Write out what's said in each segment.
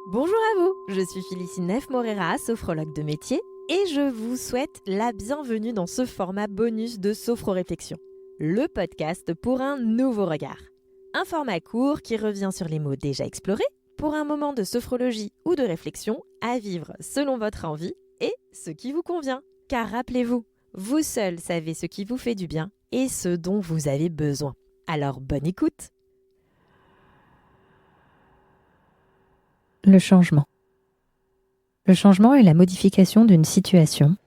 Bonjour à vous, je suis Félicine Neff-Morera, sophrologue de métier, et je vous souhaite la bienvenue dans ce format bonus de Sophro-Réflexion, le podcast pour un nouveau regard. Un format court qui revient sur les mots déjà explorés pour un moment de sophrologie ou de réflexion à vivre selon votre envie et ce qui vous convient. Car rappelez-vous, vous seul savez ce qui vous fait du bien et ce dont vous avez besoin. Alors bonne écoute! Le changement. Le changement est la modification d'une situation,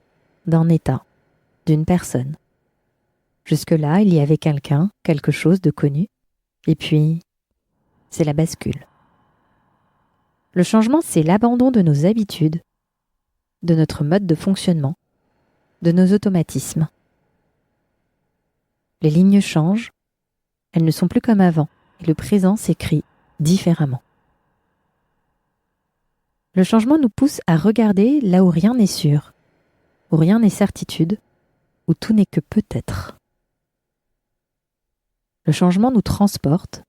d'un état, d'une personne. Jusque-là, il y avait quelqu'un, quelque chose de connu, et puis, c'est la bascule. Le changement, c'est l'abandon de nos habitudes, de notre mode de fonctionnement, de nos automatismes. Les lignes changent, elles ne sont plus comme avant, et le présent s'écrit différemment. Le changement nous pousse à regarder là où rien n'est sûr, où rien n'est certitude, où tout n'est que peut-être. Le changement nous transporte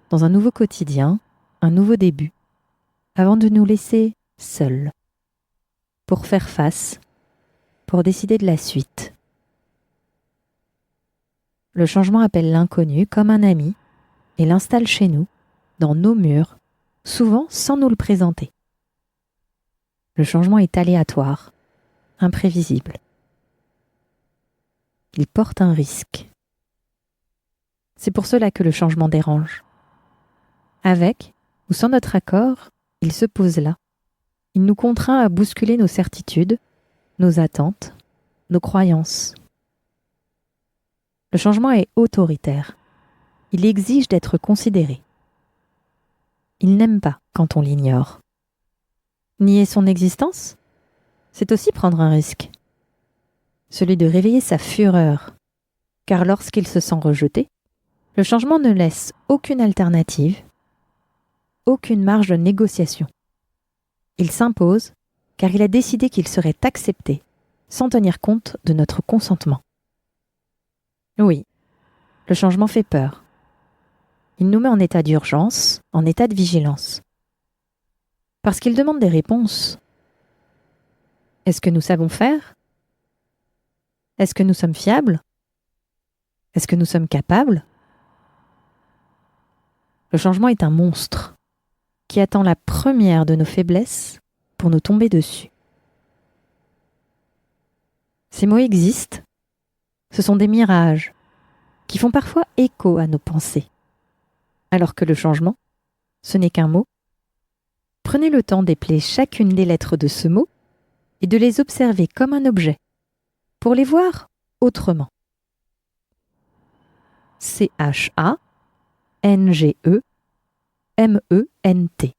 dans un nouveau quotidien, un nouveau début, avant de nous laisser seuls, pour faire face, pour décider de la suite. Le changement appelle l'inconnu comme un ami et l'installe chez nous, dans nos murs, souvent sans nous le présenter. Le changement est aléatoire, imprévisible. Il porte un risque. C'est pour cela que le changement dérange. Avec ou sans notre accord, il se pose là. Il nous contraint à bousculer nos certitudes, nos attentes, nos croyances. Le changement est autoritaire. Il exige d'être considéré. Il n'aime pas quand on l'ignore. Nier son existence, c'est aussi prendre un risque. Celui de réveiller sa fureur, car lorsqu'il se sent rejeté, le changement ne laisse aucune alternative, aucune marge de négociation. Il s'impose, car il a décidé qu'il serait accepté, sans tenir compte de notre consentement. Oui, le changement fait peur. Il nous met en état d'urgence, en état de vigilance. Parce qu'il demande des réponses. Est-ce que nous savons faire ? Est-ce que nous sommes fiables ? Est-ce que nous sommes capables ? Le changement est un monstre qui attend la première de nos faiblesses pour nous tomber dessus. Ces mots existent. Ce sont des mirages qui font parfois écho à nos pensées. Alors que le changement, ce n'est qu'un mot. Prenez le temps d'épeler chacune des lettres de ce mot et de les observer comme un objet, pour les voir autrement. C-H-A-N-G-E-M-E-N-T.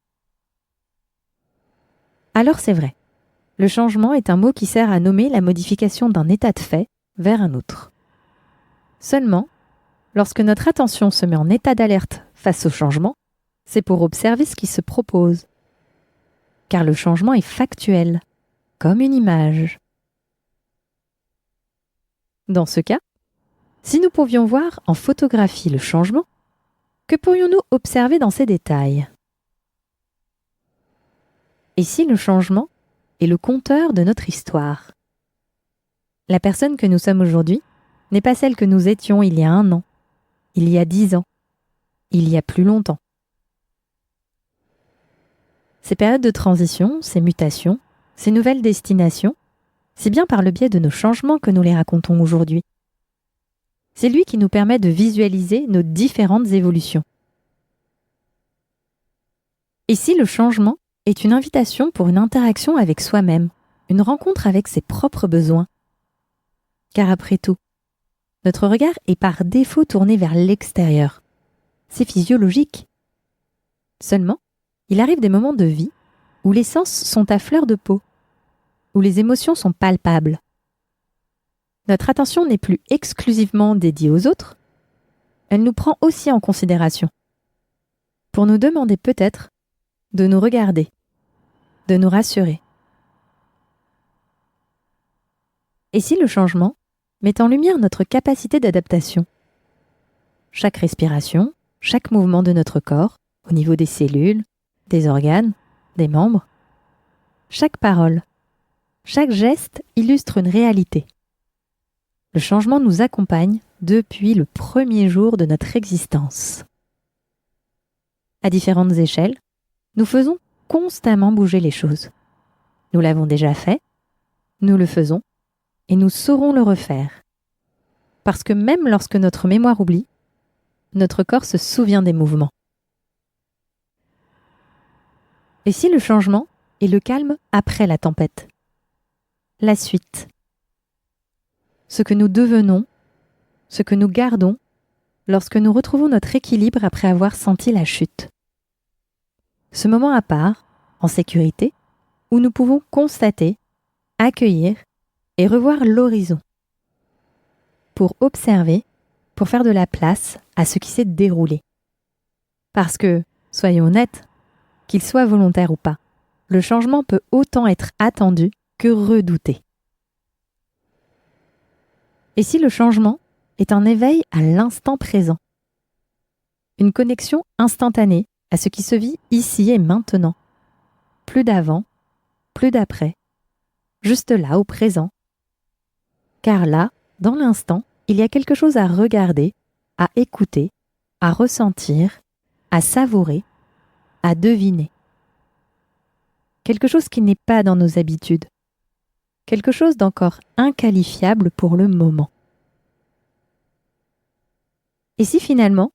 Alors c'est vrai, le changement est un mot qui sert à nommer la modification d'un état de fait vers un autre. Seulement, lorsque notre attention se met en état d'alerte face au changement, c'est pour observer ce qui se propose. Car le changement est factuel, comme une image. Dans ce cas, si nous pouvions voir en photographie le changement, que pourrions-nous observer dans ses détails ? Et si le changement est le compteur de notre histoire ? La personne que nous sommes aujourd'hui n'est pas celle que nous étions il y a 1 an, il y a 10 ans, il y a plus longtemps. Ces périodes de transition, ces mutations, ces nouvelles destinations, c'est bien par le biais de nos changements que nous les racontons aujourd'hui. C'est lui qui nous permet de visualiser nos différentes évolutions. Et si le changement est une invitation pour une interaction avec soi-même, une rencontre avec ses propres besoins ? Car après tout, notre regard est par défaut tourné vers l'extérieur. C'est physiologique. Seulement, il arrive des moments de vie où les sens sont à fleur de peau, où les émotions sont palpables. Notre attention n'est plus exclusivement dédiée aux autres, elle nous prend aussi en considération, pour nous demander peut-être de nous regarder, de nous rassurer. Et si le changement met en lumière notre capacité d'adaptation ? Chaque respiration, chaque mouvement de notre corps, au niveau des cellules, des organes, des membres, chaque parole, chaque geste illustre une réalité. Le changement nous accompagne depuis le premier jour de notre existence. À différentes échelles, nous faisons constamment bouger les choses. Nous l'avons déjà fait, nous le faisons, et nous saurons le refaire. Parce que même lorsque notre mémoire oublie, notre corps se souvient des mouvements. Et si le changement est le calme après la tempête? La suite. Ce que nous devenons, ce que nous gardons lorsque nous retrouvons notre équilibre après avoir senti la chute. Ce moment à part, en sécurité, où nous pouvons constater, accueillir et revoir l'horizon. Pour observer, pour faire de la place à ce qui s'est déroulé. Parce que, soyons honnêtes, qu'il soit volontaire ou pas, le changement peut autant être attendu que redouté. Et si le changement est un éveil à l'instant présent, une connexion instantanée à ce qui se vit ici et maintenant, plus d'avant, plus d'après, juste là au présent. Car là, dans l'instant, il y a quelque chose à regarder, à écouter, à ressentir, à savourer, à deviner. Quelque chose qui n'est pas dans nos habitudes. Quelque chose d'encore inqualifiable pour le moment. Et si finalement,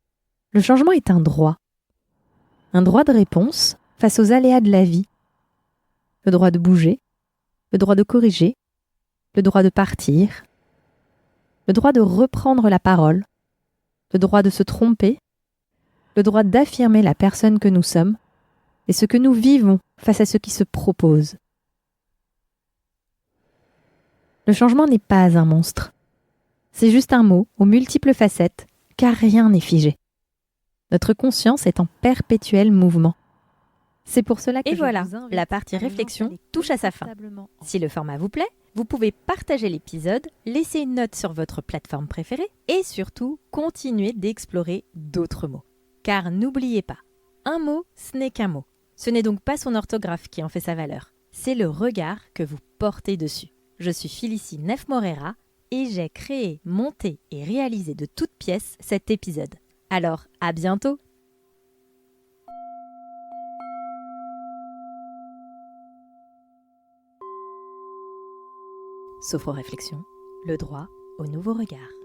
le changement est un droit de réponse face aux aléas de la vie, le droit de bouger, le droit de corriger, le droit de partir, le droit de reprendre la parole, le droit de se tromper, le droit d'affirmer la personne que nous sommes et ce que nous vivons face à ce qui se propose. Le changement n'est pas un monstre. C'est juste un mot aux multiples facettes, car rien n'est figé. Notre conscience est en perpétuel mouvement. C'est pour cela que la partie réflexion touche à sa fin. Si le format vous plaît, vous pouvez partager l'épisode, laisser une note sur votre plateforme préférée et surtout continuer d'explorer d'autres mots. Car n'oubliez pas, un mot, ce n'est qu'un mot. Ce n'est donc pas son orthographe qui en fait sa valeur, c'est le regard que vous portez dessus. Je suis Félicie Neff-Morera et j'ai créé, monté et réalisé de toutes pièces cet épisode. Alors, à bientôt! Sophro-réflexion, le droit au nouveau regard.